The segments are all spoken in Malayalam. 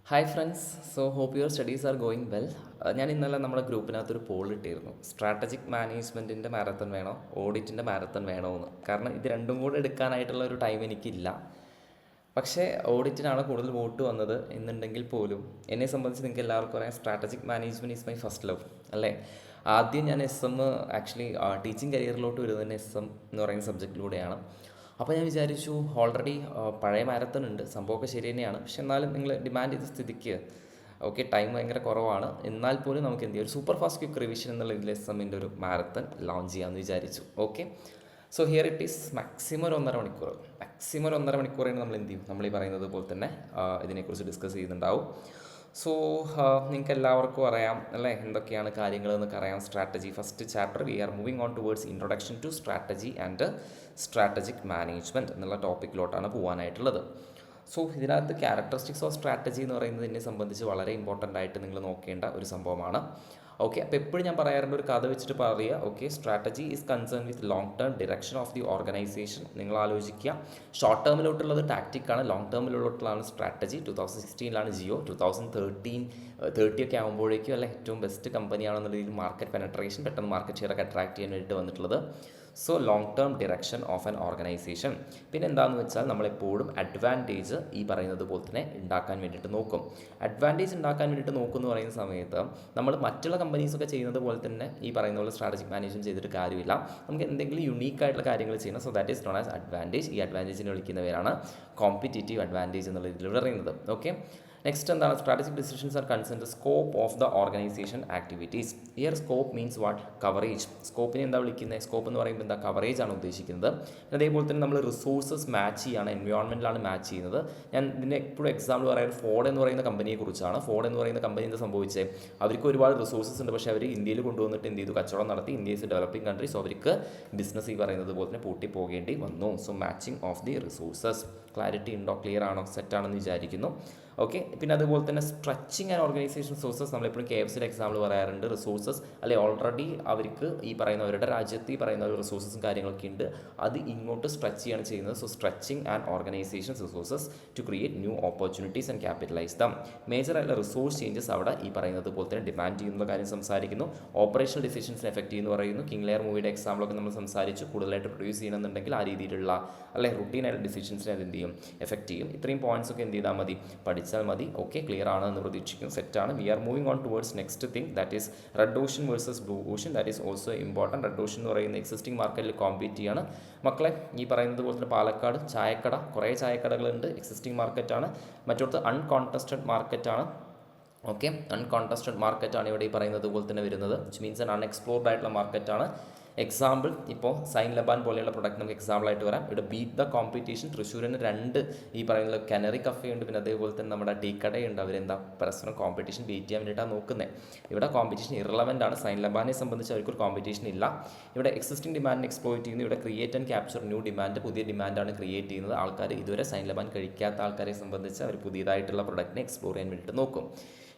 Hi friends. Hope your studies are going well. ഞാൻ ഇന്നലെ നമ്മുടെ ഗ്രൂപ്പിനകത്തൊരു പോൾ ഇട്ടിരുന്നു. സ്ട്രാറ്റജിക് മാനേജ്മെൻറ്റിൻ്റെ മാരത്തൺ വേണോ, ഓഡിറ്റിൻ്റെ മാരത്തൺ വേണോ എന്ന്. കാരണം ഇത് രണ്ടും കൂടെ എടുക്കാനായിട്ടുള്ള ഒരു ടൈം എനിക്കില്ല. പക്ഷേ ഓഡിറ്റിനാണ് കൂടുതൽ വോട്ട് വന്നത് എന്നുണ്ടെങ്കിൽ പോലും എന്നെ സംബന്ധിച്ച് നിങ്ങൾക്ക് എല്ലാവർക്കും അറിയാം, strategic management is my first love അല്ലേ. ആദ്യം ഞാൻ ടീച്ചിങ് കരിയറിലോട്ട് വരുന്നത് എന്ന് പറയുന്ന സബ്ജക്റ്റിലൂടെയാണ്. അപ്പോൾ ഞാൻ വിചാരിച്ചു, ഓൾറെഡി പഴയ മാരത്തൺ ഉണ്ട്, സംഭവമൊക്കെ ശരി തന്നെയാണ്. പക്ഷെ എന്നാലും നിങ്ങൾ ഡിമാൻഡ് ചെയ്ത സ്ഥിതിക്ക് ഓക്കെ, ടൈം ഭയങ്കര കുറവാണ്, എന്നാൽ പോലും നമുക്ക് എന്ത് ചെയ്യാം, ഒരു സൂപ്പർ ഫാസ്റ്റ് ക്വിക്ക് റിവിഷൻ എന്നുള്ള ഇതിൽ ഒരു മാരത്തൺ ലോഞ്ച് ചെയ്യാമെന്ന് വിചാരിച്ചു. Okay, here it is maximum ഒരു 1.5 മണിക്കൂർ നമ്മൾ എന്ത് ചെയ്യും, നമ്മൾ ഈ പറയുന്നത് പോലെ തന്നെ ഇതിനെക്കുറിച്ച് ഡിസ്കസ് ചെയ്യുന്നുണ്ടാവും. നിങ്ങൾക്ക് എല്ലാവർക്കും അറിയാം അല്ലേ, എന്തൊക്കെയാണ് കാര്യങ്ങൾ എന്നൊക്കെ അറിയാം. Strategy first chapter, we are moving on towards introduction to strategy and strategic management എന്നുള്ള ടോപ്പിക്കിലോട്ടാണ് പോകാനായിട്ടുള്ളത്. ഇതിനകത്ത് ക്യാരക്ടറിസ്റ്റിക്സ് ഓഫ് സ്ട്രാറ്റജി എന്ന് പറയുന്നത് എന്നെ സംബന്ധിച്ച് വളരെ ഇമ്പോർട്ടൻ്റ് ആയിട്ട് നിങ്ങൾ നോക്കേണ്ട ഒരു സംഭവമാണ്. ഓക്കെ, അപ്പോൾ എപ്പോഴും ഞാൻ പറയാറുണ്ട്, ഒരു കഥ വെച്ചിട്ട് പറയുക. Okay, strategy is concern with long term direction of the organisation. നിങ്ങൾ ആലോചിക്കുക, ഷോർട്ട് ടേമിലോട്ടുള്ളത് ടാക്റ്റിക്കാണ്, ലോങ് ടേമിലോട്ടുള്ളതാണ് സ്ട്രാറ്റജി. 2016 ജിയോ, 2030 ഒക്കെ ആകുമ്പോഴേക്കും അല്ലെ ഏറ്റവും ബെസ്റ്റ് കമ്പനിയാണെന്നുള്ള രീതിയിൽ മാർക്കറ്റ് പെനട്രേഷൻ, പെട്ടെന്ന് മാർക്കറ്റ് ഷെയർ ഒക്കെ അട്രാക്ട് ചെയ്യാൻ വേണ്ടിയിട്ട് വന്നിട്ടുള്ളത്. Long term direction of an organisation. പിന്നെ എന്താണെന്ന് വെച്ചാൽ നമ്മളെപ്പോഴും അഡ്വാൻറ്റേജ് ഈ പറയുന്നത് പോലെ തന്നെ ഉണ്ടാക്കാൻ വേണ്ടിയിട്ട് നോക്കും. അഡ്വാൻറ്റേജ് ഉണ്ടാക്കാൻ വേണ്ടിയിട്ട് നോക്കും എന്ന് പറയുന്ന സമയത്ത് നമ്മൾ മറ്റുള്ള കമ്പനീസൊക്കെ ചെയ്യുന്നത് പോലെ തന്നെ ഈ പറയുന്ന പോലെ സ്ട്രാറ്റജിക് മാനേജ്മെൻറ്റ് ചെയ്തിട്ട് കാര്യമില്ല. നമുക്ക് എന്തെങ്കിലും യുണീക്ക് ആയിട്ടുള്ള കാര്യങ്ങൾ ചെയ്യണം. That is known as advantage. ഈ അഡ്വാൻറ്റേജിനെ വിളിക്കുന്നവരാണ് കോമ്പറ്റീറ്റീവ് അഡ്വാൻറ്റേജ് എന്നുള്ള ഇതിൽ പറയുന്നത്. ഓക്കെ, നെക്സ്റ്റ് എന്താണ്, strategic decisions are concern the scope of the organisation activities. Here scope means what, coverage. സ്കോപ്പിനെ എന്താ വിളിക്കുന്നത്, സ്കോപ്പ് എന്ന് പറയുമ്പോൾ എന്താ, കവറേജ് ആണ് ഉദ്ദേശിക്കുന്നത്. അതേപോലെ തന്നെ നമ്മൾ റിസോഴ്സസ് മാച്ച് ചെയ്യുകയാണ്, എൻവയോൺമെൻറ്റിലാണ് മാച്ച് ചെയ്യുന്നത്. ഞാൻ ഇതിൻ്റെ എപ്പോഴും എക്സാമ്പിൾ പറയുന്നത് ഫോർഡ് എന്ന് പറയുന്ന കമ്പനിയെ കുറിച്ചാണ്. ഫോർഡ് എന്ന് പറയുന്ന കമ്പനി എന്താ സംഭവിച്ചത്, അവർക്ക് ഒരുപാട് റിസോഴ്സസ് ഉണ്ട്, പക്ഷേ അവർ ഇന്ത്യയിൽ കൊണ്ടുവന്നിട്ട് എന്ത് ചെയ്തു, കച്ചവടം നടത്തി. ഇന്ത്യ ഈസ് ഡെവലപ്പിംഗ് കൺട്രി, അവർക്ക് ബിസിനസ് ഈ പറയുന്നത് പോലെ തന്നെ പൂട്ടിപ്പോകേണ്ടി വന്നു. Matching of the resources. Clarity ഉണ്ടോ, ക്ലിയർ ആണോ, സെറ്റാണെന്ന് വിചാരിക്കുന്നു. ഓക്കെ, പിന്നെ അതുപോലെ തന്നെ സ്ട്രെച്ചിങ് ആൻഡ് ഓർഗനൈസേഷൻ റിസോഴ്സസ്. നമ്മളെപ്പോഴും KFCയുടെ എക്സാമ്പിൾ പറയാറുണ്ട്. റിസോഴ്സസ് അല്ലെ, ഓൾറെഡി അവർക്ക് ഈ പറയുന്ന അവരുടെ രാജ്യത്ത് ഈ പറയുന്ന റിസോഴ്സസും കാര്യങ്ങളൊക്കെ ഉണ്ട്, അത് ഇങ്ങോട്ട് സ്ട്രെച്ച് ചെയ്യാണ് ചെയ്യുന്നത്. Stretching and organisation resources to create new opportunities and capitalise them. Major ആയിട്ടുള്ള റിസോഴ്സ് ചേഞ്ചസ് അവിടെ ഈ പറയുന്നത് പോലെ തന്നെ ഡിമാൻഡ് ചെയ്യുന്ന കാര്യം സംസാരിക്കുന്നു. ഓപ്പറേഷണൽ ഡിസിഷൻസിന് എഫക്റ്റ് ചെയ്യുന്നു പറയുന്നു. കിങ് ലെയർ മൂവിയുടെ എക്സാമ്പിളൊക്കെ നമ്മൾ സംസാരിച്ചു. കൂടുതലായിട്ട് പ്രൊഡ്യൂസ് ചെയ്യണമെന്നുണ്ടെങ്കിൽ ആ രീതിയിലുള്ള അല്ലെ റുട്ടീനായിട്ട് ഡിസിഷൻസിനെ അത് എന്ത് ചെയ്യും, എഫക്റ്റ് ചെയ്യും. ഇത്രയും പോയിന്റ്സ് ഒക്കെ എന്ത് ചെയ്താൽ മതി, പഠിച്ചാൽ മതി. ഓക്കെ, ക്ലിയർ ആണ് എന്ന് പ്രതീക്ഷിക്കും. സെറ്റാണ്. We are moving on towards next thing, that is red ocean versus blue ocean. That is also important. Red ocean എന്ന് പറയുന്ന എക്സിസ്റ്റിംഗ് മാർക്കറ്റിൽ കോമ്പീറ്റ് ചെയ്യാണ് മക്കളെ. ഈ പറയുന്നത് പോലെ തന്നെ പാലക്കാട് ചായക്കട, കുറേ ചായക്കടകളുണ്ട്, എക്സിസ്റ്റിംഗ് മാർക്കറ്റാണ്. മറ്റൊരുത്ത് അൺകോൺടെസ്റ്റഡ് മാർക്കറ്റാണ്. ഓക്കെ, അൺകോൺടെസ്റ്റഡ് മാർക്കറ്റാണ് ഇവിടെ ഈ പറയുന്നത് പോലെ തന്നെ വരുന്നത്, വിച്ച് മീൻസ് ആൻ അൺഎക്സ്പ്ലോർഡ് ആയിട്ടുള്ള മാർക്കറ്റാണ്. എക്സാമ്പിൾ ഇപ്പോൾ സൈൻ ലബാൻ പോലെയുള്ള പ്രൊഡക്റ്റ് നമുക്ക് എക്സാമ്പിളായിട്ട് വരാം. ഇവിടെ ബീറ്റ് ദ കോമ്പറ്റീഷൻ. തൃശ്ശൂരിന് 2 ഈ പറയുന്ന കനറി കഫേ ഉണ്ട്, പിന്നെ അതേപോലെ തന്നെ നമ്മുടെ ടീ കടയുണ്ട്. അവരെന്താ പരസ്പരം കോമ്പറ്റീഷൻ ബീറ്റ് ചെയ്യാൻ വേണ്ടിയിട്ടാണ് നോക്കുന്നത്. ഇവിടെ കോമ്പറ്റീഷൻ ഇറലവൻ്റ് ആണ്. സൈൻ ലബാനെ സംബന്ധിച്ച് അവർക്കൊരു കോമ്പറ്റീഷൻ ഇല്ല. ഇവിടെ എക്സിസ്റ്റിംഗ് ഡിമാൻഡിനെ എക്സ്പ്ലോയിറ്റ് ചെയ്യുന്നു. ഇവിടെ create and capture new demand, പുതിയ ഡിമാൻഡാണ് ക്രിയേറ്റ് ചെയ്യുന്നത്. ആൾക്കാർ ഇതുവരെ സൈൻ ലബാൻ കഴിക്കാത്ത ആൾക്കാരെ സംബന്ധിച്ച് അവർ പുതിയതായിട്ടുള്ള പ്രൊഡക്റ്റിനെ എക്സ്പ്ലോർ ചെയ്യാൻ വേണ്ടിയിട്ട് നോക്കും.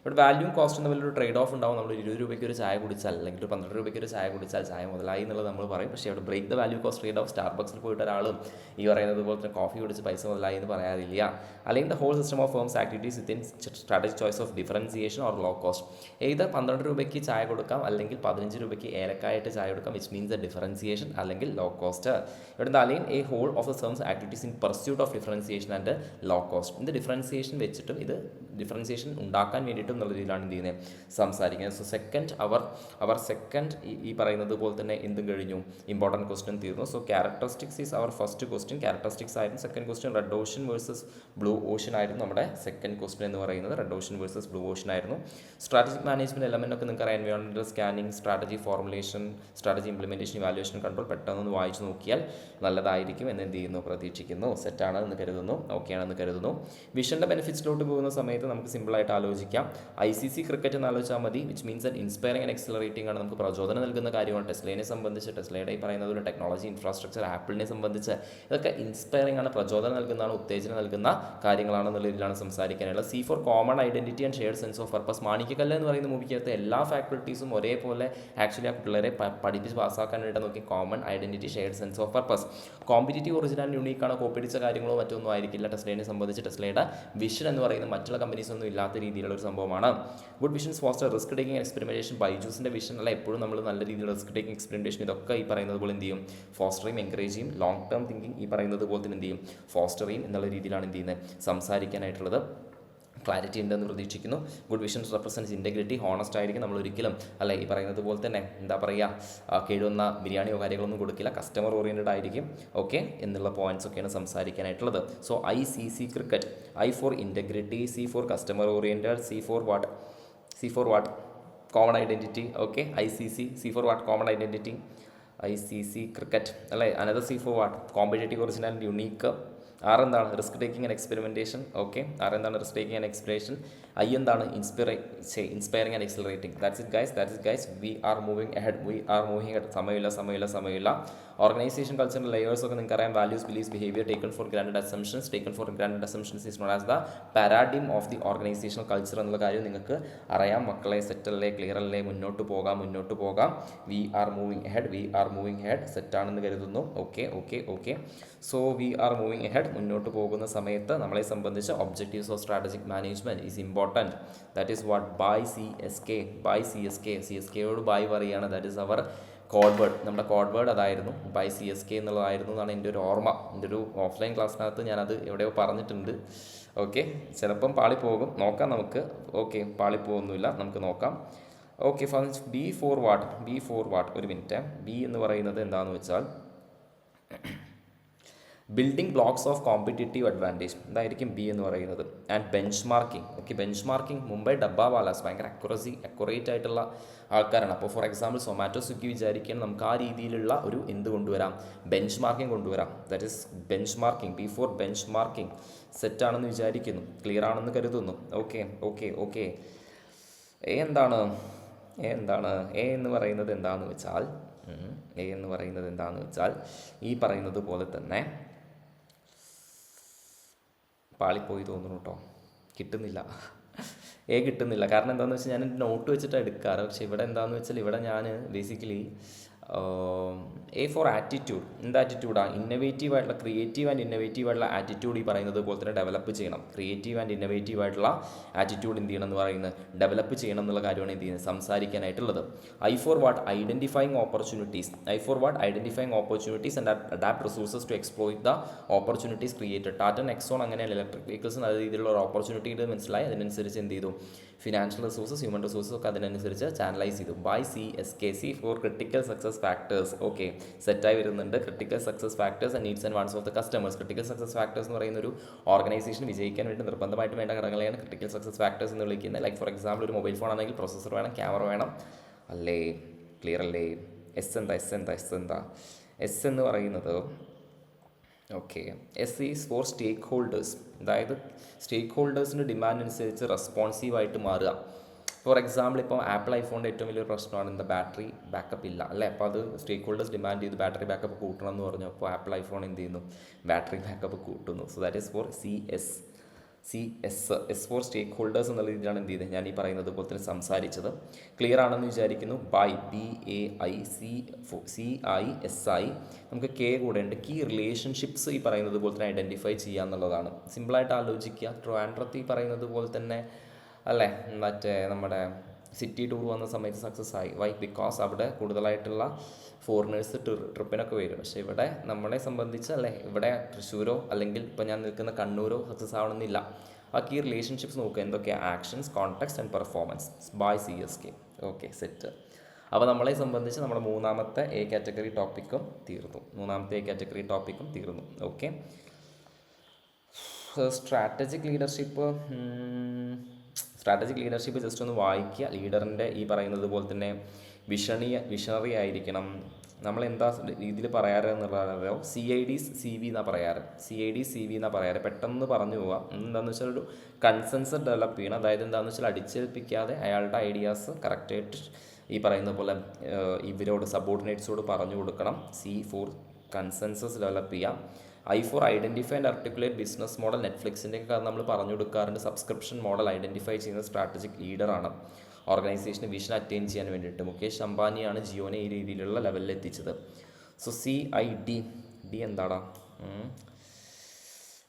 ഇവിടെ വാല്യൂം കോസ്റ്റും തമ്മിലൊരു ട്രേഡ് ഓഫ് ഉണ്ടാവും. നമ്മൾ 20 രൂപയ്ക്ക് ഒരു ചായ കുടിച്ചാൽ അല്ലെങ്കിൽ ഒരു 12 രൂപയ്ക്ക് ഒരു ചായ കുടിച്ചാൽ ചായ മുതലായി എന്നുള്ളത് നമ്മൾ പറയും. പക്ഷേ ഇവിടെ break the value cost trade off. സ്റ്റാർബക്സിൽ പോയിട്ട് ഒരാളും ഈ പറയുന്നത് പോലെ തന്നെ കോഫി കുടിച്ച് പൈസ മുതലായി എന്ന് പറയാറില്ല. അല്ലെങ്കിൽ the whole system of firms activities within strategic choice of differentiation or low cost. ഏത് 12 രൂപയ്ക്ക് ചായ കൊടുക്കാം അല്ലെങ്കിൽ 15 രൂപയ്ക്ക് ഏലക്കായിട്ട് ചായ കൊടുക്കാം, വിച്ച് മീൻസ് ദ ഡിഫറൻസിയേഷൻ അല്ലെങ്കിൽ ലോ കോസ്റ്റ്. ഇവിടെ അല്ലെങ്കിൽ a whole of the firms activities in pursuit of differentiation and low cost. ഇത് ഡിഫറൻസിയേഷൻ വെച്ചിട്ടും ഇത് ഡിഫറൻസിയേഷൻ ഉണ്ടാക്കാൻ വേണ്ടിയിട്ടും എന്നുള്ള രീതിയിലാണ് എന്ത് ചെയ്യുന്നത്, സംസാരിക്കുന്നത്. സെക്കൻഡ് അവർ സെക്കൻഡ് ഈ പറയുന്നത് പോലെ തന്നെ എന്തും കഴിഞ്ഞു, ഇമ്പോർട്ടൻറ്റ് ക്വസ്റ്റ്യൻ തീർന്നു. Characteristics is our first question. Characteristics ആയിരുന്നു. Second question red ocean versus blue ocean ആയിരുന്നു. നമ്മുടെ സെക്കൻഡ് ക്വസ്റ്റ്യൻ എന്ന് പറയുന്നത് red ocean versus blue ocean ആയിരുന്നു. സ്ട്രാറ്റജിക് മാനേജ്മെൻറ്റ് എലമെൻ്റ് ഒക്കെ നിങ്ങൾക്ക് അറിയാം. Environmental scanning, strategy formulation, strategy implementation, evaluation, control. പെട്ടെന്ന് വായിച്ച് നോക്കിയാൽ നല്ലതായിരിക്കും എന്ന് എന്ത് ചെയ്യുന്നു, പ്രതീക്ഷിക്കുന്നു. സെറ്റാണ് എന്ന് കരുതുന്നു. ഓക്കെ ആണെന്ന് കരുതുന്നു. വിഷൻ്റെ ബെനിഫിറ്റ്സിലോട്ട് പോകുന്ന സമയത്ത് നമുക്ക് സിമ്പിളായിട്ട് ആലോചിക്കാം. ICC ക്രിക്കറ്റ് എന്ന് ആലോചിച്ചാൽ മതി, which means that inspiring and accelerating ആണ്. നമുക്ക് പ്രചോദനം നൽകുന്ന കാര്യമാണ്. ടെസ്ലയെ സംബന്ധിച്ച്, ടെസ്ലയുടെ ഈ പറയുന്നത് ഒരു ടെക്നോളജി ഇൻഫ്രാസ്ട്രക്ചർ, ആപ്പിളിനെ സംബന്ധിച്ച് ഇതൊക്കെ ഇൻസ്പയറിംഗ് ആണ്, പ്രചോദനം നൽകുന്നതാണ്, ഉത്തേജനം നൽകുന്ന കാര്യങ്ങളാണെന്നുള്ള രീതിയിലാണ് സംസാരിക്കാനുള്ളത്. C for common identity and shared sense of purpose. Manikyakkallu എന്ന് പറയുന്ന മൂവിക്കകത്ത് എല്ലാ ഫാക്കൽറ്റീസും ഒരേപോലെ ആക്ച്വലി ആ പിള്ളേരെ പഠിപ്പിച്ച് പാസ്സാക്കാൻ വേണ്ടി നോക്കി. Common identity, shared sense of purpose. Competitive original യൂണീക്കാണ്, കോപ്പി അടിച്ച കാര്യങ്ങളോ മറ്റൊന്നും ആയിരിക്കില്ല. ടെസ്ലയെ സംബന്ധിച്ച് ടെസ്ലയുടെ വിഷൻ എന്ന് പറയുന്നത് മറ്റുള്ള കമ്പനി കമ്പനീസ് ഒന്നും ഇല്ലാത്ത രീതിയിലുള്ള ഒരു സംഭവമാണ്. Good visions foster risk taking experimentation. ബൈജൂസിൻ്റെ വിഷൻ അല്ല, എപ്പോഴും നമ്മൾ നല്ല രീതിയിൽ റിസ്ക് ടേക്കിംഗ് എക്സ്പെരിമെൻറ്റേഷൻ ഇതൊക്കെ ഈ പറയുന്നത് പോലെ എന്ത് ചെയ്യും, ഫോസ്റ്ററേയും എൻകറേജ് ചെയ്യും. ലോങ് ടേം തിങ്കിങ് ഈ പറയുന്നത് പോലെ തന്നെ എന്ത് ചെയ്യും, ഫോസ്റ്ററേയും എന്നുള്ള രീതിയിലാണ് എന്ത് ചെയ്യുന്നത് സംസാരിക്കാനായിട്ടുള്ളത്. ക്ലാരിറ്റി ഉണ്ടെന്ന് പ്രതീക്ഷിക്കുന്നു. Good visions represents integrity. Honest ആയിരിക്കും. നമ്മൾ ഒരിക്കലും അല്ല ഈ പറയുന്നത് പോലെ തന്നെ എന്താ പറയുക, കേടുവന്ന ബിരിയാണിയോ കാര്യങ്ങളൊന്നും കൊടുക്കില്ല. കസ്റ്റമർ ഓറിയൻറ്റഡ് ആയിരിക്കും. ഓക്കെ എന്നുള്ള പോയിന്റ്സ് ഒക്കെയാണ് സംസാരിക്കാനായിട്ടുള്ളത്. So ICC cricket. I for integrity, C for customer oriented, C for what common identity. Okay ICC. C for what common identity. ICC cricket അല്ലേ. Another C for what competitive original and unique. R എന്താണ് risk taking and experimentation. Okay R എന്താണ് risk taking and experimentation. I എന്താണ് inspiring and accelerating. That's it guys. We are moving ahead. സമയമില്ല. ഓർഗനൈസേഷൻ കൾച്ചറിൻ്റെ ലെയേഴ്സ് ഒക്കെ നിങ്ങൾക്ക് അറിയാം. Values, beliefs, behaviour, taken four grand assumptions is known as the paradigm of the organisational culture എന്നുള്ള കാര്യം നിങ്ങൾക്ക് അറിയാം. മക്കളെ സെറ്റല്ലേ, ക്ലിയർ അല്ലേ, മുന്നോട്ട് പോകാം. വി ആർ മൂവിങ് ഹെഡ് സെറ്റാണെന്ന് കരുതുന്നു. Okay so we are moving ahead. മുന്നോട്ട് പോകുന്ന സമയത്ത് നമ്മളെ സംബന്ധിച്ച് objectives of strategic management is important. That is what by CSK യോട് ബൈ പറയുകയാണ്. That is our code word. നമ്മുടെ കോഡ് വേർഡ് അതായിരുന്നു, ബൈ CSK എന്നുള്ളതായിരുന്നു എന്നാണ് എൻ്റെ ഒരു ഓർമ്മ. എൻ്റെ ഒരു ഓഫ്ലൈൻ ക്ലാസ്സിനകത്ത് ഞാനത് എവിടെയോ പറഞ്ഞിട്ടുണ്ട്. ഓക്കെ ചിലപ്പം പാളിപ്പോകും, നോക്കാം നമുക്ക്. ഓക്കെ പാളിപ്പോകുന്നില്ല, നമുക്ക് നോക്കാം. Okay first B for what ഒരു മിനിറ്റ്. ബി എന്ന് പറയുന്നത് എന്താണെന്ന് വെച്ചാൽ building blocks of competitive advantage. ഇതായിരിക്കും ബി എന്ന് പറയുന്നത്. And benchmarking. Okay benchmarking. Mumbai dabbawalas ഭയങ്കര അക്യുറേറ്റ് ആയിട്ടുള്ള ആൾക്കാരാണ്. അപ്പോൾ ഫോർ എക്സാമ്പിൾ സൊമാറ്റോ, സ്വിഗ്ഗി വിചാരിക്കാൻ നമുക്ക് ആ രീതിയിലുള്ള ഒരു എന്ത് കൊണ്ടുവരാം, ബെഞ്ച് മാർക്കിംഗ് കൊണ്ടുവരാം. That is benchmarking. B for benchmarking. സെറ്റാണെന്ന് വിചാരിക്കുന്നു, ക്ലിയർ ആണെന്ന് കരുതുന്നു. ഓക്കെ എ എന്താണ് എന്ന് പറയുന്നത് എന്താണെന്ന് വെച്ചാൽ ഈ പറയുന്നത് പോലെ തന്നെ പാളിപ്പോയി തോന്നുന്നു കേട്ടോ, കിട്ടുന്നില്ല. കാരണം എന്താണെന്ന് വെച്ചാൽ ഞാൻ എൻ്റെ നോട്ട് വെച്ചിട്ട് എടുക്കാറ്. പക്ഷേ ഇവിടെ എന്താണെന്ന് വെച്ചാൽ ഇവിടെ ഞാൻ ബേസിക്കലി എ ഫോർ ആറ്റിറ്റ്യൂഡ്. എന്ത് ആറ്റിറ്റ്യൂഡാണ്? ഇന്നവേറ്റീവ് ആയിട്ടുള്ള, ക്രിയേറ്റീവ് ആൻഡ് ഇന്നവേറ്റീവ് ആയിട്ടുള്ള ആറ്റിറ്റ്യൂഡ് ഈ പറയുന്നത് പോലെ തന്നെ ഡെവലപ്പ് ചെയ്യണം. ക്രിയേറ്റീവ് ആൻഡ് ഇന്നവേറ്റീവ് ആയിട്ടുള്ള ആറ്റിറ്റ്യൂഡ് എന്ത് ചെയ്യണം എന്ന് പറയുന്നത് ഡെവലപ്പ് ചെയ്യണം എന്നുള്ള കാര്യമാണ് എന്ത് ചെയ്യുന്നത് സംസാരിക്കാനായിട്ടുള്ളത്. I for what identifying opportunities and adapt resources to exploit the opportunities created. Tata Nexon അങ്ങനെയല്ല, ഇലക്ട്രിക് വെഹിക്കിൾസ് നല്ല രീതിയിലുള്ള ഒരു ഓപ്പർച്യൂണിറ്റി മനസ്സിലായി. അതിനനുസരിച്ച് എന്ത് ചെയ്തു, ഫിനാൻഷ്യൽ റിസോഴ്സസ്, ഹ്യൂമൻ റിസോഴ്സസ് ഒക്കെ അതിനനുസരിച്ച് ചാനലൈസ് ചെയ്തു. By CSK for critical success factors. Okay സെറ്റായി വരുന്നുണ്ട്. Critical success factors and needs and wants of the customers. Critical success factors എന്ന് പറയുന്ന ഒരു ഓർഗനൈസേഷൻ വിജയിക്കാൻ വേണ്ടി നിർബന്ധമായിട്ട് വേണ്ട ഘടകങ്ങളെയാണ് ക്രിട്ടിക്കൽ സക്സസ് ഫാക്ടേഴ്സ് എന്ന് വിളിക്കുന്നത്. ലൈക്ക് ഫോർ എക്സാമ്പിൾ ഒരു മൊബൈൽ ഫോൺ ആണെങ്കിൽ പ്രൊസസ്സർ വേണം, ക്യാമറ വേണം, അല്ലേ? ക്ലിയർ അല്ലേ? എസ് എന്ന് പറയുന്നത് okay S is for stakeholders. അതായത് സ്റ്റേക്ക് ഹോൾഡേഴ്സിൻ്റെ ഡിമാൻഡ് അനുസരിച്ച് റെസ്പോൺസീവായിട്ട് മാറുക. ഫോർ എക്സാമ്പിൾ ഇപ്പോൾ ആപ്പിൾ ഐഫോണിൻ്റെ ഏറ്റവും വലിയൊരു പ്രശ്നമാണ് എന്താ, ബാറ്ററി ബാക്കപ്പ് ഇല്ല അല്ലേ. അപ്പോൾ അത് സ്റ്റേക്ക് ഹോൾഡേഴ്സ് ഡിമാൻഡ് ചെയ്ത് ബാറ്ററി ബാക്കപ്പ് കൂട്ടണം എന്ന് പറഞ്ഞു. അപ്പോൾ ആപ്പിൾ ഐഫോൺ എന്ത് ചെയ്യുന്നു, ബാറ്ററി ബാക്കപ്പ് കൂട്ടുന്നു. So that is for S for stakeholders എന്നുള്ള രീതിയിലാണ് എന്ത് ചെയ്തത് ഞാൻ ഈ പറയുന്നത് പോലെ തന്നെ സംസാരിച്ചത്. ക്ലിയർ ആണെന്ന് വിചാരിക്കുന്നു. By BAICISI. നമുക്ക് കെ കൂടെ ഉണ്ട്. കീ റിലേഷൻഷിപ്സ് ഈ പറയുന്നത് പോലെ തന്നെ ഐഡൻറ്റിഫൈ ചെയ്യുക എന്നുള്ളതാണ്. സിമ്പിളായിട്ട് ആലോചിക്കുക. ട്രിവാൻഡ്രത്ത് ഈ പറയുന്നത് പോലെ തന്നെ അല്ലേ മറ്റേ നമ്മുടെ സിറ്റി ടൂർ വന്ന സമയത്ത് സക്സസ് ആയി. വൈ? ബിക്കോസ് അവിടെ കൂടുതലായിട്ടുള്ള ഫോറിനേഴ്സ് ട്രിപ്പിനൊക്കെ വരും. പക്ഷേ ഇവിടെ നമ്മളെ സംബന്ധിച്ച് അല്ലേ, ഇവിടെ തൃശ്ശൂരോ അല്ലെങ്കിൽ ഇപ്പോൾ ഞാൻ നിൽക്കുന്ന കണ്ണൂരോ സക്സസ് ആവണമെന്നില്ല. ആ കീ റിലേഷൻഷിപ്സ് നോക്കുക. എന്തൊക്കെയാണ്? Actions, contacts and performance. By CSK. Okay set. അപ്പോൾ നമ്മളെ സംബന്ധിച്ച് നമ്മുടെ മൂന്നാമത്തെ എ കാറ്റഗറി ടോപ്പിക്കും തീർന്നു. ഓക്കെ സ്ട്രാറ്റജിക് ലീഡർഷിപ്പ് ജസ്റ്റ് ഒന്ന് വായിക്കുക. ലീഡറിൻ്റെ ഈ പറയുന്നത് പോലെ തന്നെ വിഷണറി ആയിരിക്കണം. നമ്മളെന്താ രീതിയിൽ പറയാറ് എന്നുള്ളതോ CID-CV എന്നാണ് പറയാറ്. പെട്ടെന്ന് പറഞ്ഞു പോവാം. എന്താണെന്ന് വെച്ചാൽ ഒരു കൺസെൻസസ് ഡെവലപ്പ് ചെയ്യണം. അതായത് എന്താണെന്ന് വെച്ചാൽ അടിച്ചേൽപ്പിക്കാതെ അയാളുടെ ഐഡിയാസ് കറക്റ്റായിട്ട് ഈ പറയുന്ന പോലെ ഇവരോട് സബോർഡിനേറ്റ്സോട് പറഞ്ഞു കൊടുക്കണം. C ഫോർ കൺസെൻസസ് ഡെവലപ്പ് ചെയ്യാം. I for identify and articulate business model. നെറ്റ്ഫ്ലിക്സിൻ്റെ ഒക്കെ നമ്മൾ പറഞ്ഞു കൊടുക്കാറുണ്ട്. സബ്സ്ക്രിപ്ഷൻ മോഡൽ ഐഡൻറ്റിഫൈ ചെയ്യുന്ന സ്ട്രാറ്റജിക് ലീഡറാണ് ഓർഗനൈസേഷന് വിഷൻ അറ്റൈൻ ചെയ്യാൻ വേണ്ടിയിട്ട്. മുകേഷ് അംബാനിയാണ് ജിയോനെ ഈ രീതിയിലുള്ള ലെവലിൽ എത്തിച്ചത്. So CID. ഡി എന്താടാ?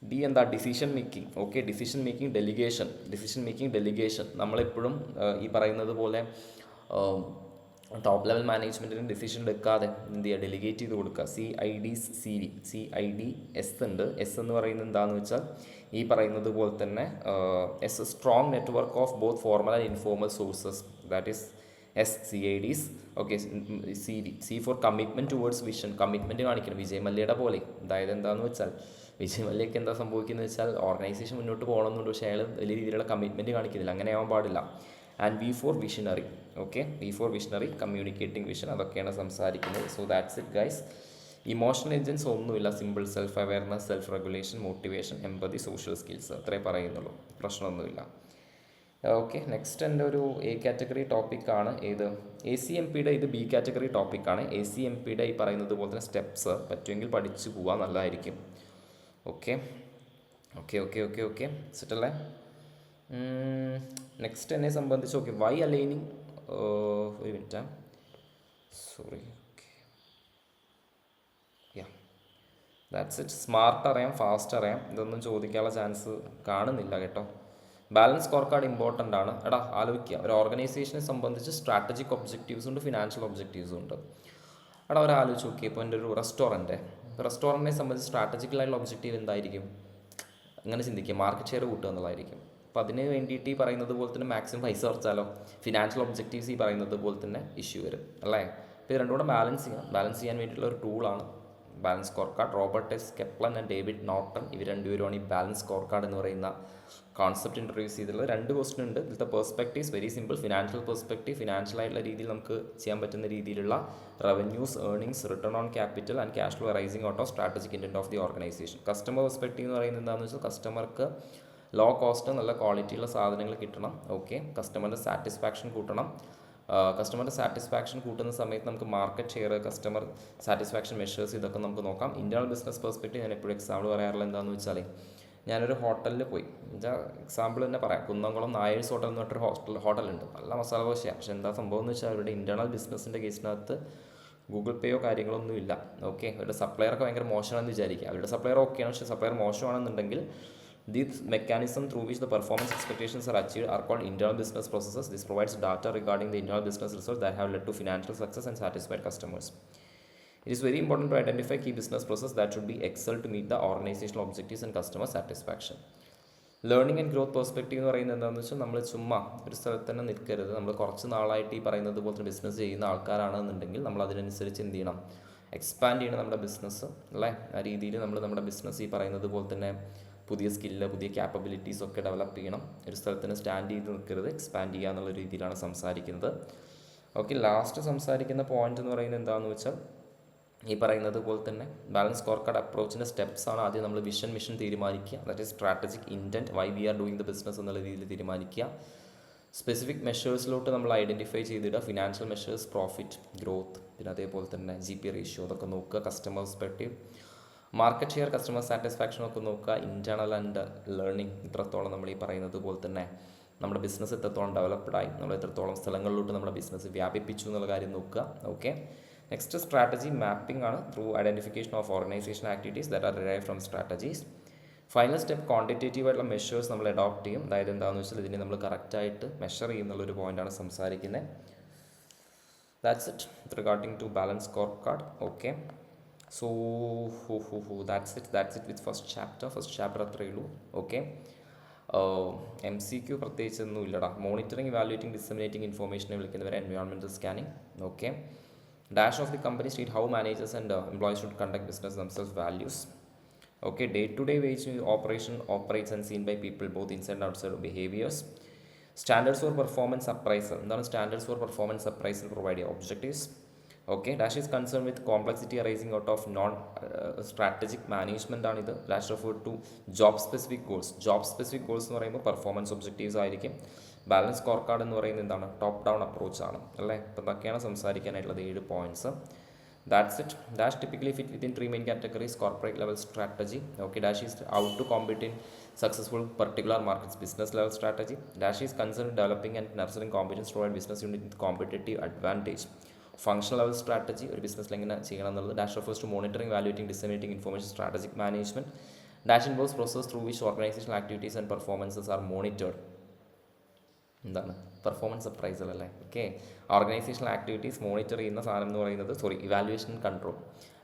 ഡി എന്താ, decision making. Okay, decision making delegation നമ്മളെപ്പോഴും ഈ പറയുന്നത് പോലെ ടോപ്പ് ലെവൽ മാനേജ്മെൻറ്റിന് ഡിസിഷൻ എടുക്കാതെ എന്ത് ചെയ്യുക, ഡെലിഗേറ്റ് ചെയ്ത് കൊടുക്കുക. CIDS ഉണ്ട്. എസ് എന്ന് പറയുന്നത് എന്താണെന്ന് വെച്ചാൽ ഈ പറയുന്നത് പോലെ തന്നെ as strong network of both formal and informal sources, that is CIDs. Okay, C for commitment towards vision, commitment കാണിക്കണം വിജയ് മല്യയുടെ പോലെ. അതായത് എന്താണെന്ന് വെച്ചാൽ വിജയ് മല്യയ്ക്ക് എന്താ സംഭവിക്കുന്നത് വെച്ചാൽ ഓർഗനൈസേഷൻ മുന്നോട്ട് പോകണമെന്നുണ്ട്, പക്ഷേ അയാൾ വലിയ രീതിയിലുള്ള കമ്മിറ്റ്മെൻറ്റ് കാണിക്കുന്നില്ല. അങ്ങനെ ആവാൻ പാടില്ല. And V for visionary. Okay, V for visionary, communicating vision, അതൊക്കെയാണ് സംസാരിക്കുന്നത്. So that's it guys. Emotional agents ഒന്നുമില്ല, simple self awareness, self regulation, motivation, empathy, social skills, അത്രേ പറയുന്നുള്ളൂ, പ്രശ്നമൊന്നുമില്ല. ഓക്കെ, നെക്സ്റ്റ് എൻ്റെ ഒരു A കാറ്റഗറി ടോപ്പിക്കാണ് ഏത്, ACMPയുടെ. ഇത് B കാറ്റഗറി ടോപ്പിക്കാണ്. ACMPയുടെ ഈ പറയുന്നത് പോലെ തന്നെ സ്റ്റെപ്സ് പറ്റുമെങ്കിൽ പഠിച്ചു പോവാൻ നല്ലതായിരിക്കും. Okay okay okay okay okay സെറ്റല്ലേ. നെക്സ്റ്റ് എന്നെ സംബന്ധിച്ച് ഓക്കെ, വൈ അലൈനിങ്, ഒരു minute, sorry. Okay, yeah, that's it. Smart അറിയാം, ഫാസ്റ്റ് അറിയാം, ഇതൊന്നും ചോദിക്കാനുള്ള ചാൻസ് കാണുന്നില്ല കേട്ടോ. ബാലൻസ് സ്കോർ കാർഡ് ഇമ്പോർട്ടൻ്റ് ആണ്. എടാ ആലോചിക്കുക, ഒരു ഓർഗനൈസേഷനെ സംബന്ധിച്ച് സ്ട്രാറ്റജിക് ഒബ്ജക്റ്റീവ്സും ഉണ്ട്, ഫിനാൻഷ്യൽ ഒബ്ജക്റ്റീവ്സും ഉണ്ട്. എടാ ഒരു ആലോചിച്ച് നോക്കിയേ, ഇപ്പോൾ എൻ്റെ ഒരു റെസ്റ്റോറൻറ്റിനെ സംബന്ധിച്ച് സ്ട്രാറ്റജിക്കലായിട്ടുള്ള ഒബ്ജക്റ്റീവ് എന്തായിരിക്കും? അങ്ങനെ ചിന്തിക്കുക, മാർക്കറ്റ് ഷെയർ കൂട്ടുക എന്നുള്ളതായിരിക്കും. അപ്പോൾ അതിന് വേണ്ടിയിട്ട് ഈ പറയുന്നത് പോലെ തന്നെ മാക്സിമം പൈസ കുറച്ചാലോ, ഫിനാൻഷ്യൽ ഒബ്ജക്റ്റീവ്സ് ഈ പറയുന്നത് പോലെ തന്നെ ഇഷ്യൂ വരും അല്ലേ. അപ്പോൾ ഇത് രണ്ടും കൂടെ ബാലൻസ് ചെയ്യാൻ വേണ്ടിയിട്ടുള്ള ഒരു ടൂളാണ് balance score card. Robert S Kaplan and David Norton, ഇവർ രണ്ടുപേരുമാണ് ഈ ബാലൻസ് സ്കോർ കാർഡ് എന്ന് പറയുന്ന കോൺസെപ്റ്റ് ഇൻട്രൊഡ്യൂസ് ചെയ്തിട്ടുള്ളത്. 2 ക്വസ്റ്റൻ ഉണ്ട്. ഇതിലത്തെ perspectives very simple. Financial perspective, financial ആയിട്ടുള്ള രീതിയിൽ നമുക്ക് ചെയ്യാൻ പറ്റുന്ന രീതിയിലുള്ള revenues, earnings, return on capital and cash flow arising out of strategic intent of the organisation. Customer perspective എന്ന് പറയുന്നത് എന്താണെന്ന് വെച്ചാൽ കസ്റ്റമർക്ക് ലോ കോസ്റ്റ് നല്ല ക്വാളിറ്റിയുള്ള സാധനങ്ങൾ കിട്ടണം. ഓക്കെ, കസ്റ്റമറിൻ്റെ സാറ്റിസ്ഫാക്ഷൻ കൂട്ടണം. കസ്റ്റമറിൻ്റെ സാറ്റിസ്ഫാക്ഷൻ കൂട്ടുന്ന സമയത്ത് നമുക്ക് market share, customer satisfaction measures, ഇതൊക്കെ നമുക്ക് നോക്കാം. ഇൻറ്റേർണൽ ബിസിനസ് പെർസ്പെക്റ്റീവ് ഞാൻ എപ്പോഴും എക്സാമ്പിൾ പറയാറുള്ളത് എന്താണെന്ന് വെച്ചാൽ, ഞാനൊരു ഹോട്ടലിൽ പോയി, എക്സാമ്പിൾ തന്നെ പറയാം, കുന്നംകുളം നായേഴ്സ് ഹോട്ടൽ എന്ന് പറഞ്ഞൊരു ഹോട്ടലുണ്ട്. നല്ല മസാല ദോശയാണ്. പക്ഷേ എന്താ സംഭവം എന്ന് വെച്ചാൽ അവരുടെ ഇൻറ്റേർണൽ ബിസിനസ്സിൻ്റെ കേസിനകത്ത് ഗൂഗിൾ പേയോ കാര്യങ്ങളൊന്നും ഇല്ല. ഓക്കെ, അവരുടെ സപ്ലയറൊക്കെ ഭയങ്കര മോശമാണെന്ന് വിചാരിക്കുക. അവരുടെ സപ്ലയർ ഓക്കെയാണ്, പക്ഷേ supplier മോശമാണെന്നുണ്ടെങ്കിൽ these mechanism through which the performance expectations are achieved are called internal business processes. This provides data regarding the internal business results that have led to financial success and satisfied customers. It is very important to identify key business processes that should be excelled to meet the organizational objectives and customer satisfaction. Learning and growth perspective എന്ന് പറയുന്നത് എന്താണെന്ന് വെച്ചാൽ, നമ്മൾ ചുമ്മാ ഒരു സ്ഥലത്ത് തന്നെ നിൽക്കരുത്. നമ്മൾ കുറച്ച് നാളായിട്ട് ഈ പറയുന്നത് പോലെ ബിസിനസ് ചെയ്യുന്ന ആൾക്കാരാണെന്നുണ്ടെങ്കിൽ നമ്മൾ അതിനനുസരിച്ച് എന്ത് ചെയ്യണം, എക്സ്പാൻഡ് ചെയ്യണം നമ്മുടെ ബിസിനസ് അല്ലേ. ആ രീതിയിൽ നമ്മൾ നമ്മുടെ ബിസിനസ് ഈ പറയുന്നത് പോലെ തന്നെ പുതിയ സ്കില്ല്, പുതിയ ക്യാപ്പബിലിറ്റീസ് ഒക്കെ ഡെവലപ്പ് ചെയ്യണം. ഒരു സ്ഥലത്തിന് സ്റ്റാൻഡ് ചെയ്ത് നിൽക്കരുത്, എക്സ്പാൻഡ് ചെയ്യുക എന്നുള്ള രീതിയിലാണ് സംസാരിക്കുന്നത്. ഓക്കെ, ലാസ്റ്റ് സംസാരിക്കുന്ന പോയിന്റ് എന്ന് പറയുന്നത് എന്താണെന്ന് വെച്ചാൽ, ഈ പറയുന്നത് പോലെ തന്നെ ബാലൻസ് സ്കോർ കാർഡ് അപ്രോച്ചിൻ്റെ സ്റ്റെപ്സാണ്. ആദ്യം നമ്മൾ മിഷൻ തീരുമാനിക്കുക, that is strategic intent, why we are doing the business എന്നുള്ള രീതിയിൽ തീരുമാനിക്കുക. സ്പെസിഫിക് മെഷേഴ്സിലോട്ട് നമ്മൾ ഐഡൻറ്റിഫൈ ചെയ്തിടുക, ഫിനാൻഷ്യൽ മെഷേഴ്സ്, പ്രോഫിറ്റ്, ഗ്രോത്ത്, പിന്നെ അതേപോലെ തന്നെ GP റേഷ്യോ, അതൊക്കെ നോക്കുക. Customer perspective, market share, customer satisfaction ഒക്കെ നോക്കുക. ഇൻറ്റേർണൽ ആൻഡ് ലേണിംഗ്, ഇത്രത്തോളം നമ്മൾ ഈ പറയുന്നത് പോലെ തന്നെ നമ്മുടെ ബിസിനസ് എത്രത്തോളം ഡെവലപ്ഡായി, നമ്മൾ എത്രത്തോളം സ്ഥലങ്ങളിലോട്ട് നമ്മുടെ ബിസിനസ് വ്യാപിപ്പിച്ചു എന്നുള്ള കാര്യം നോക്കുക. ഓക്കെ, നെക്സ്റ്റ് സ്ട്രാറ്റജി മാപ്പിംഗ് ആണ്, through identification of organisation activities that are derived from strategies. Final step quantitative ആയിട്ടുള്ള മെഷേഴ്സ് നമ്മൾ അഡോപ്റ്റ് ചെയ്യും. അതായത് എന്താണെന്ന് വെച്ചാൽ ഇതിനെ നമ്മൾ കറക്റ്റായിട്ട് മെഷർ ചെയ്യുന്നുള്ളൊരു പോയിൻ്റാണ് സംസാരിക്കുന്നത്. That's it regarding to balance score card. Okay, so that's it with first chapter അത്രയേ ഉള്ളൂ. ഓക്കെ, MCQ പ്രത്യേകിച്ചൊന്നും ഇല്ലടാ. മോണിറ്ററിങ്, ഇവാലുവേറ്റിംഗ്, ഡിസമിനേറ്റിംഗ് ഇൻഫോർമേഷനെ വിളിക്കുന്നവരെ environmental scanning. Okay, dash of the company state how managers and employees should conduct business themselves, values. Okay, day to day wage operation operates and seen by people both inside and outside behaviours. Standards for performance appraisal, എന്താണ് standards for performance appraisal provide ചെയ്യുക, objectives. Okay, dash is concern with complexity arising out of non strategic management ആണിത്. Dash refer to job specific goals എന്ന് പറയുമ്പോൾ പെർഫോമൻസ് ഒബ്ജക്റ്റീവ്സ് ആയിരിക്കും. ബാലൻസ് സ്കോർ കാർഡ് എന്ന് പറയുന്നത് എന്താണ്, ടോപ്പ് ഡൗൺ അപ്രോച്ച് ആണ് അല്ലേ. അപ്പോൾ ഇതൊക്കെയാണ് സംസാരിക്കാനായിട്ടുള്ളത് 7 points. That's it. Dash typically fit within 3 main categories, corporate level strategy. Okay, dash is out to compete in successful particular markets, business level strategy. Dash is concerned with developing and nurturing competence to provide business unit with competitive advantage. Functional level strategy, ഒരു ബിസിനസ്സിൽ എങ്ങനെ ചെയ്യണം എന്നുള്ളത്. Dash refers to monitoring, valuating, disseminating information, strategic management. Dash involves process through which organisational activities and performances are monitored. എന്താണ് പെർഫോമൻസ് അപ്രൈസൽ അല്ലേ? ഓക്കെ, ഓർഗനൈസേഷണൽ ആക്ടിവിറ്റീസ് മോണിറ്റർ ചെയ്യുന്ന സാധനം എന്ന് പറയുന്നത് ഇവാലുവേഷൻ കൺട്രോൾ.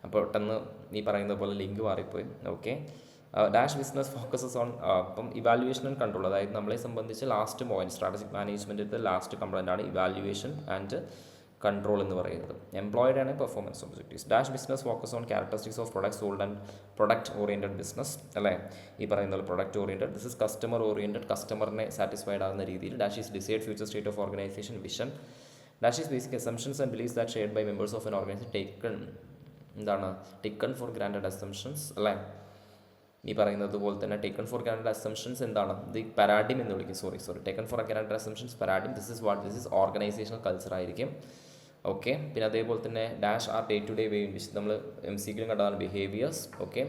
അപ്പോൾ പെട്ടെന്ന് നീ പറയുന്നത് പോലെ ലിങ്ക് മാറിപ്പോയി. Okay, dash business focuses on ഇപ്പം ഇവാലുവേഷൻ ആൻഡ് കൺട്രോൾ, അതായത് നമ്മളെ സംബന്ധിച്ച് ലാസ്റ്റ് പോയിന്റ് സ്ട്രാറ്റജിക് മാനേജ്മെൻറ്റിൻ്റെ ലാസ്റ്റ് കംപ്ലൈൻ്റ് ആണ് ഇവാലുവേഷൻ ആൻഡ് കൺട്രോൾ എന്ന് പറയുന്നത്. എംപ്ലോയിഡ് ആണ് performance objectives. Dash business focus on characteristics of product sold and product oriented business അല്ലേ? ഈ പറയുന്നത് product oriented. This is customer oriented, കസ്റ്റമറിനെ സാറ്റിസ്ഫൈഡ് ആകുന്ന രീതിയിൽ. Dash is decide future state of organisation vision. Dash is basic assumptions and believes that shared by members of an organization taken for granted assumptions അല്ലേ? ഈ പറയുന്നത് പോലെ തന്നെ ടേക്കൺ ഫോർ ഗ്രാൻഡഡ് അസംഷൻസ് എന്താണ്? ഇത് പാരാഡിം എന്ന് വിളിക്കും. Taken for granted assumptions paradigm. This is organizational culture ആയിരിക്കും. ഓക്കെ, പിന്നെ അതേപോലെ തന്നെ dash are day to day way in which നമ്മൾ MCQ കണ്ടതാണ് behaviours. Okay,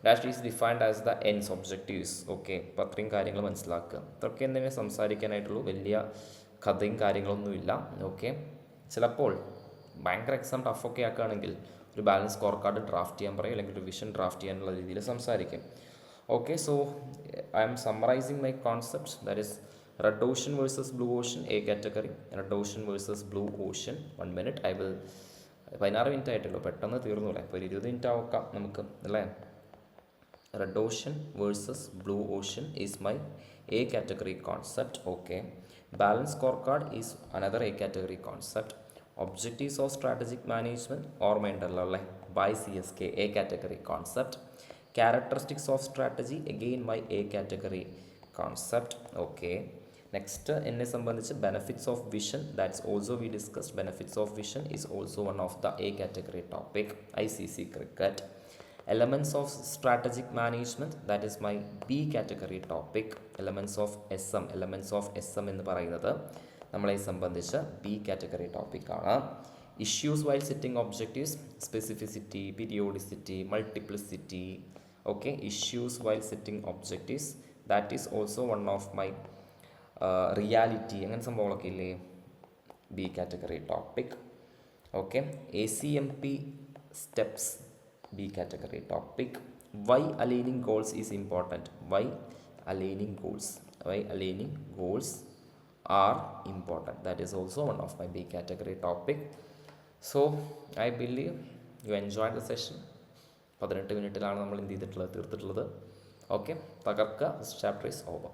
dash is defined as the ends objectives. Okay, അപ്പോൾ അത്രയും കാര്യങ്ങൾ മനസ്സിലാക്കുക. ഇതൊക്കെ എന്തെങ്കിലും സംസാരിക്കാനായിട്ടുള്ളൂ, വലിയ കഥയും കാര്യങ്ങളൊന്നുമില്ല. ഓക്കെ, ചിലപ്പോൾ ഭയങ്കര എക്സാം ടഫൊക്കെ ആക്കുകയാണെങ്കിൽ ഒരു ബാലൻസ് സ്കോർ കാർഡ് ഡ്രാഫ്റ്റ് ചെയ്യാൻ പറയും, അല്ലെങ്കിൽ ഒരു വിഷൻ ഡ്രാഫ്റ്റ് ചെയ്യാനുള്ള രീതിയിൽ സംസാരിക്കും. Okay, so I am summarising my concept. That is red ocean versus blue ocean A category. Red ocean versus blue ocean. 1 minute I will 16 minute ആയിട്ടുള്ളൂ, പെട്ടെന്ന് തീർന്നു അല്ലേ? ഇപ്പോൾ 20 മിനിറ്റ് ആക്കാം നമുക്ക് അല്ലേ? Red ocean versus blue ocean is my A category concept. Okay, balance score card is another A category concept. Objectives of strategic management ഓർമ്മയുണ്ടല്ലോ അല്ലേ? By CSK A category concept. Characteristics of strategy again my A category concept. Okay, next എന്നെ സംബന്ധിച്ച് benefits of vision, that's also we discussed. Benefits of vision is also one of the A category topic. ICC cricket. Elements of strategic management, that is my B category topic. Elements of SM എന്ന് പറയുന്നത് നമ്മളെ സംബന്ധിച്ച് ബി കാറ്റഗറി ടോപ്പിക്കാണ്. Issues while setting objectives, specificity, periodicity, multiplicity. Okay, issues while setting objectives, that is also one of my reality, അങ്ങനെ സംഭവങ്ങളൊക്കെ ഇല്ലേ? B category topic. Okay, ACMP steps, B category topic. Why aligning goals is important. Why aligning goals are important. That is also one of my B category topic. So I believe you enjoy the session. 18 മിനിറ്റിലാണ് നമ്മൾ തീർത്തിട്ടുള്ളത്. ഓക്കെ, തകർക്കുക. This chapter is over.